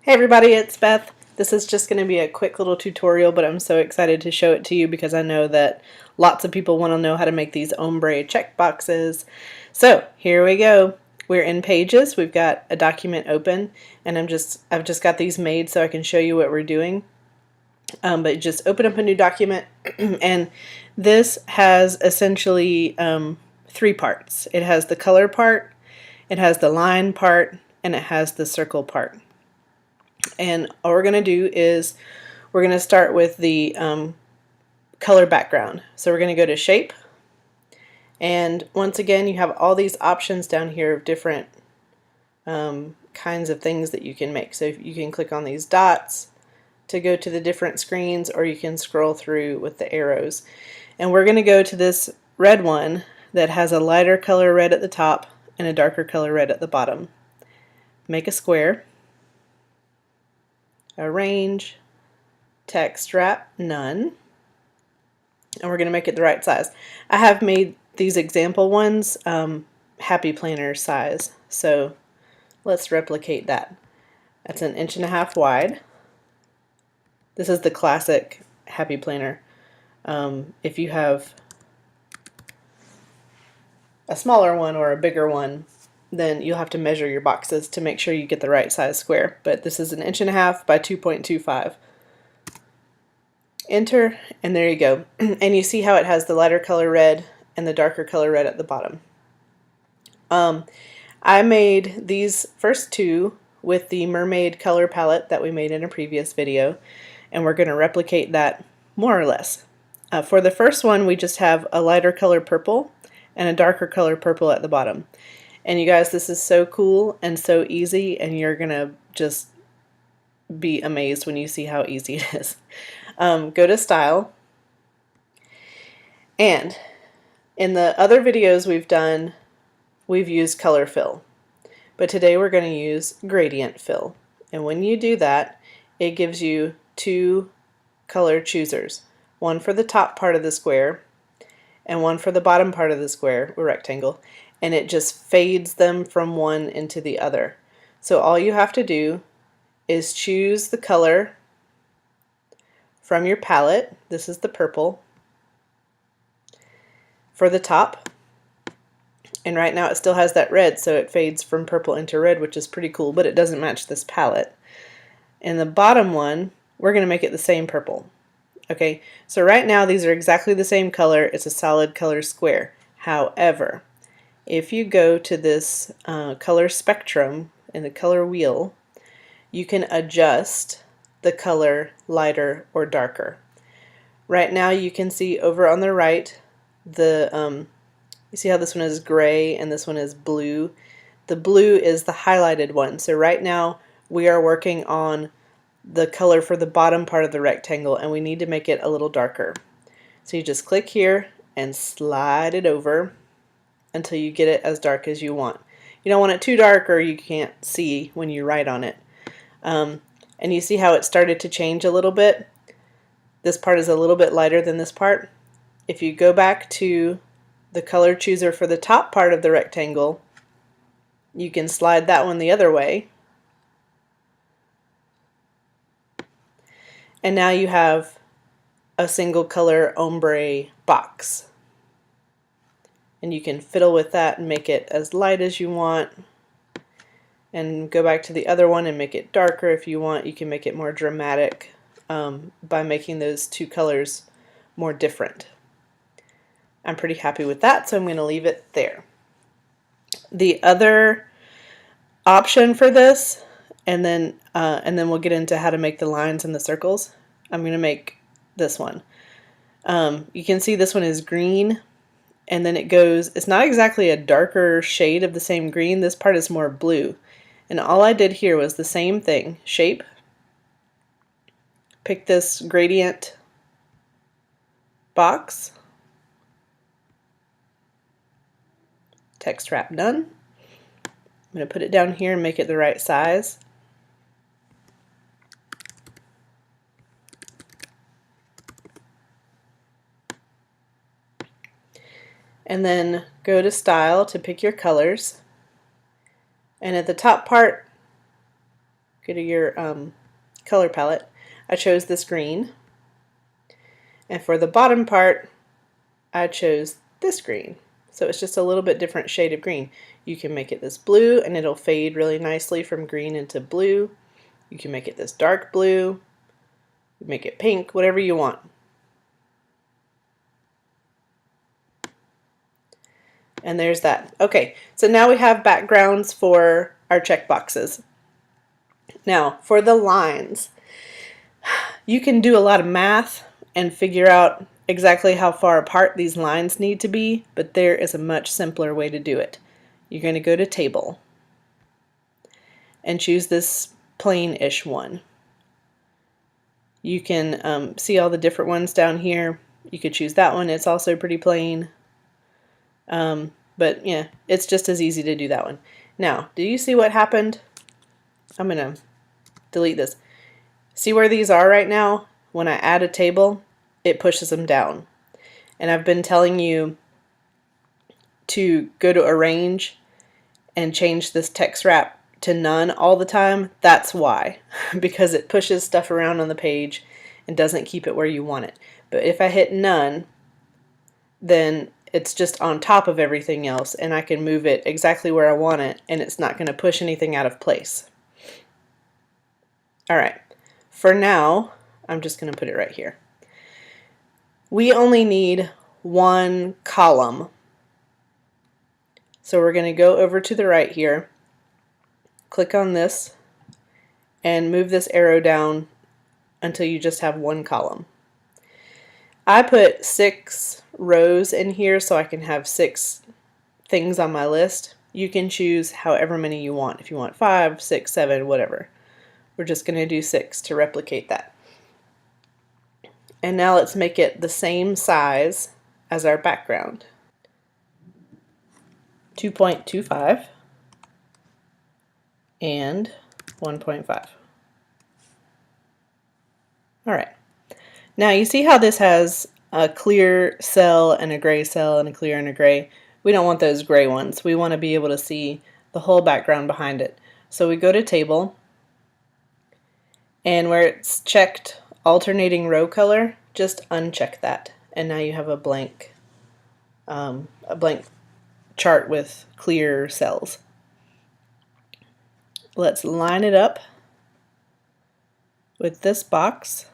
Hey everybody, it's Beth. This is just going to be a quick little tutorial, but I'm so excited to show it to you because I know that lots of people want to know how to make these ombre check boxes. So here we go. We're in Pages. We've got a document open, and I've just got these made so I can show you what we're doing. But just open up a new document, and this has essentially three parts. It has the color part, it has the line part, and it has the circle part. And all we're going to do is we're going to start with the color background. So we're going to go to Shape, and once again you have all these options down here of different kinds of things that you can make. So you can click on these dots to go to the different screens, or you can scroll through with the arrows. And we're going to go to this red one that has a lighter color red at the top and a darker color red at the bottom. Make a square. Arrange, text wrap, none, and we're going to make it the right size. I have made these example ones happy planner size, so let's replicate that. That's 1.5 inches wide. This is the classic happy planner. If you have a smaller one or a bigger one, then you'll have to measure your boxes to make sure you get the right size square. But this is 1.5 inches by 2.25. Enter, and there you go. And you see how it has the lighter color red and the darker color red at the bottom. I made these first two with the mermaid color palette that we made in a previous video, and we're going to replicate that more or less. For the first one, we just have a lighter color purple and a darker color purple at the bottom. And you guys, this is so cool and so easy, and you're gonna just be amazed when you see how easy it is. Go to Style, and in the other videos we've done, we've used color fill, but today we're going to use gradient fill. And when you do that, it gives you two color choosers, one for the top part of the square and one for the bottom part of the square or rectangle, and it just fades them from one into the other. So all you have to do is choose the color from your palette. This is the purple for the top, and right now it still has that red, so it fades from purple into red, which is pretty cool, but it doesn't match this palette. And the bottom one, we're going to make it the same purple. Okay, so right now these are exactly the same color. It's a solid color square. However, if you go to this color spectrum in the color wheel, you can adjust the color lighter or darker. Right now you can see over on the right, you see how this one is gray and this one is blue? The blue is the highlighted one. So right now we are working on the color for the bottom part of the rectangle, and we need to make it a little darker. So you just click here and slide it over until you get it as dark as you want. You don't want it too dark or you can't see when you write on it. And you see how it started to change a little bit? This part is a little bit lighter than this part. If you go back to the color chooser for the top part of the rectangle, you can slide that one the other way. And now you have a single color ombre box. And you can fiddle with that and make it as light as you want. And go back to the other one and make it darker if you want. You can make it more dramatic by making those two colors more different. I'm pretty happy with that, so I'm going to leave it there. The other option for this, and then we'll get into how to make the lines and the circles. I'm going to make this one. You can see this one is green, and then it goes, it's not exactly a darker shade of the same green. This part is more blue. And all I did here was the same thing. Shape, pick this gradient box, text wrap none. I'm going to put it down here and make it the right size. And then go to Style to pick your colors. And at the top part, go to your color palette. I chose this green, and for the bottom part I chose this green. So it's just a little bit different shade of green. You can make it this blue and it'll fade really nicely from green into blue. You can make it this dark blue, make it pink, whatever you want. And there's that. Okay, so now we have backgrounds for our check boxes. Now, for the lines, you can do a lot of math and figure out exactly how far apart these lines need to be, but there is a much simpler way to do it. You're going to go to Table and choose this plain-ish one. You can see all the different ones down here. You could choose that one. It's also pretty plain. But yeah, it's just as easy to do that one. Now, do you see what happened? I'm going to delete this. See where these are right now? When I add a table, it pushes them down. And I've been telling you to go to Arrange and change this text wrap to none all the time. That's why. Because it pushes stuff around on the page and doesn't keep it where you want it. But if I hit none, then it's just on top of everything else and I can move it exactly where I want it and it's not going to push anything out of place. Alright, for now, I'm just going to put it right here. We only need one column. So we're going to go over to the right here, click on this, and move this arrow down until you just have one column. I put 6 rows in here so I can have 6 things on my list. You can choose however many you want. If you want 5, 6, 7, whatever. We're just going to do 6 to replicate that. And now let's make it the same size as our background. 2.25 and 1.5. Alright. Now you see how this has a clear cell and a gray cell and a clear and a gray. We don't want those gray ones. We want to be able to see the whole background behind it. So we go to Table, and where it's checked alternating row color, just uncheck that. And now you have a blank chart with clear cells. Let's line it up with this box.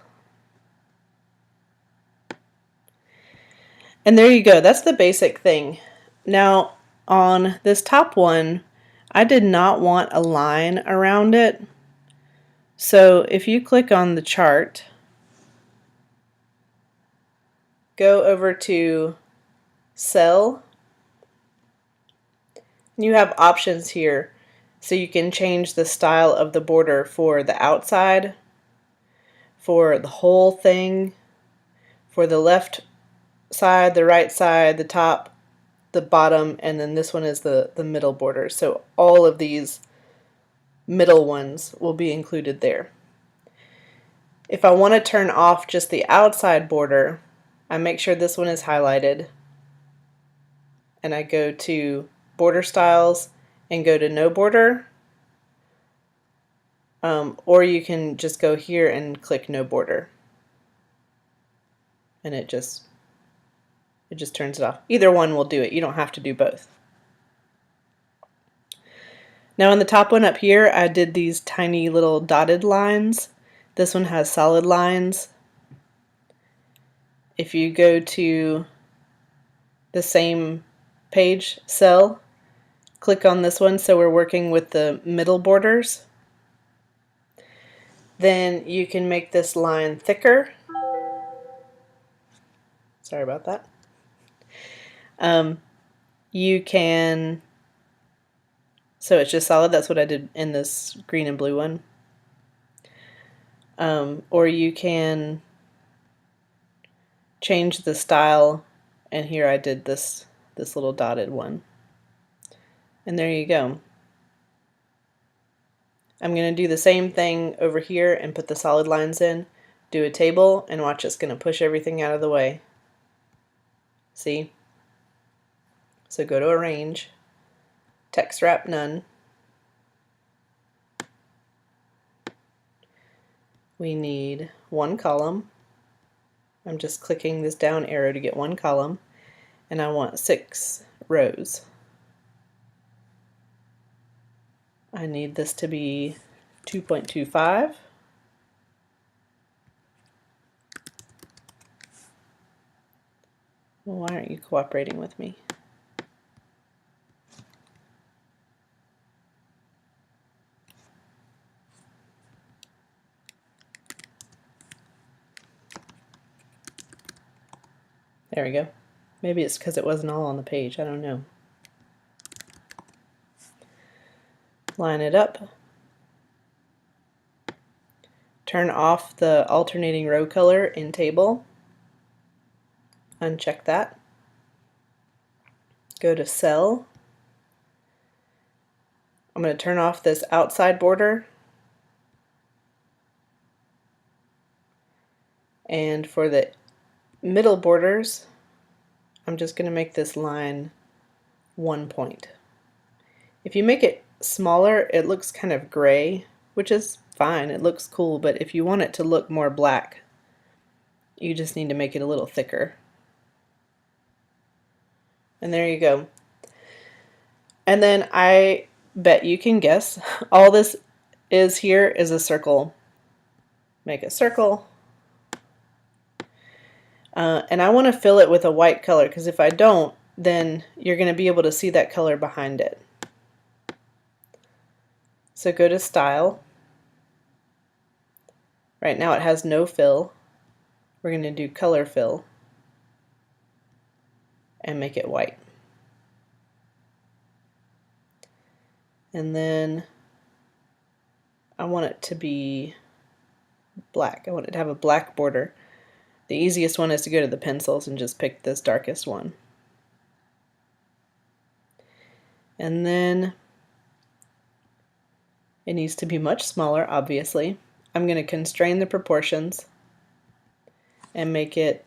And there you go. That's the basic thing. Now on this top one, I did not want a line around it. So if you click on the chart, go over to Cell, you have options here. So you can change the style of the border for the outside, for the whole thing, for the left side, the right side, the top, the bottom, and then this one is the middle border. So all of these middle ones will be included there. If I want to turn off just the outside border, I make sure this one is highlighted and I go to Border Styles and go to No Border, or you can just go here and click No Border and it just turns it off. Either one will do it. You don't have to do both. Now on the top one up here, I did these tiny little dotted lines. This one has solid lines. If you go to the same page cell, click on this one, so we're working with the middle borders. Then you can make this line thicker. Sorry about that. You can, so it's just solid, that's what I did in this green and blue one. Or you can change the style, and here I did this little dotted one. And there you go. I'm going to do the same thing over here and put the solid lines in, do a table, and watch it's going to push everything out of the way. See? So go to Arrange, Text Wrap None, we need one column. I'm just clicking this down arrow to get one column, and I want 6 rows. I need this to be 2.25. Well, why aren't you cooperating with me? There we go. Maybe it's because it wasn't all on the page. I don't know. Line it up. Turn off the alternating row color in table. Uncheck that. Go to cell. I'm going to turn off this outside border. And for the middle borders, I'm just going to make this line 1 point. If you make it smaller, it looks kind of gray, which is fine. It looks cool, but if you want it to look more black, you just need to make it a little thicker. And there you go. And then I bet you can guess, all this is here is a circle. Make a circle. And I want to fill it with a white color, because if I don't, then you're going to be able to see that color behind it. So go to Style. Right now it has no fill. We're going to do Color Fill and make it white. And then I want it to be black. I want it to have a black border. The easiest one is to go to the pencils and just pick this darkest one. And then it needs to be much smaller, obviously. I'm going to constrain the proportions and make it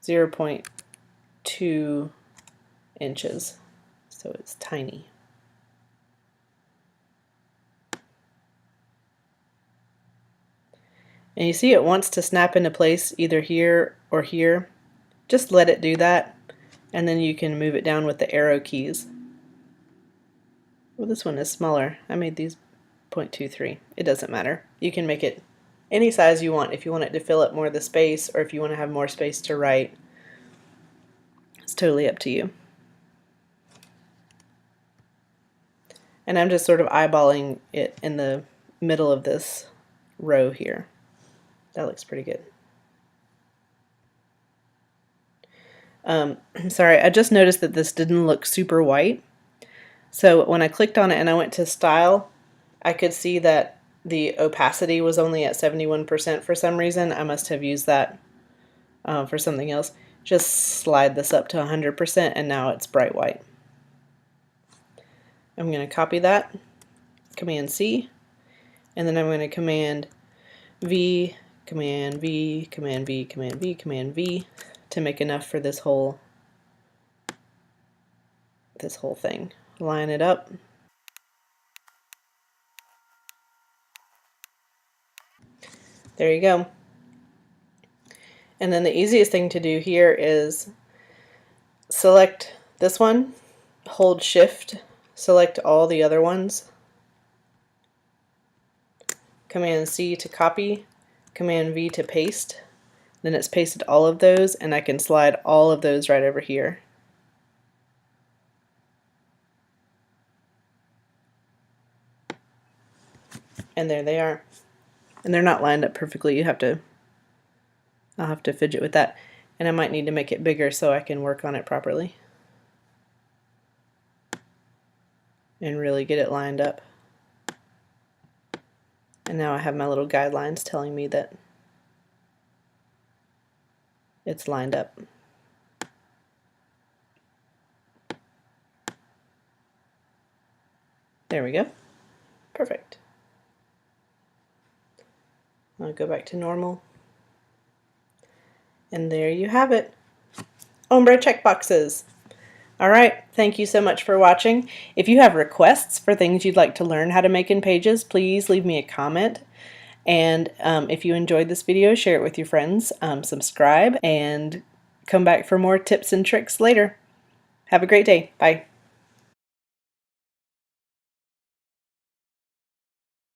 0.2 inches, so it's tiny. And you see it wants to snap into place either here or here. Just let it do that, and then you can move it down with the arrow keys. Well, this one is smaller. I made these 0.23. It doesn't matter. You can make it any size you want if you want it to fill up more of the space, or if you want to have more space to write. It's totally up to you. And I'm just sort of eyeballing it in the middle of this row here. That looks pretty good. Sorry, I just noticed that this didn't look super white. So when I clicked on it and I went to Style, I could see that the opacity was only at 71% for some reason. I must have used that for something else. Just slide this up to 100% and now it's bright white. I'm going to copy that, Command C, and then I'm going to Command V, Command V, Command V, Command V, Command V to make enough for this whole thing. Line it up. There you go. And then the easiest thing to do here is select this one, hold Shift, select all the other ones, Command C to copy, Command V to paste. Then it's pasted all of those, and I can slide all of those right over here. And there they are. And they're not lined up perfectly. I'll have to fidget with that. And I might need to make it bigger so I can work on it properly and really get it lined up. And now I have my little guidelines telling me that it's lined up. There we go. Perfect. I'll go back to normal. And there you have it. Ombre checkboxes. Alright, thank you so much for watching. If you have requests for things you'd like to learn how to make in Pages, please leave me a comment. And if you enjoyed this video, share it with your friends, subscribe, and come back for more tips and tricks later. Have a great day. Bye.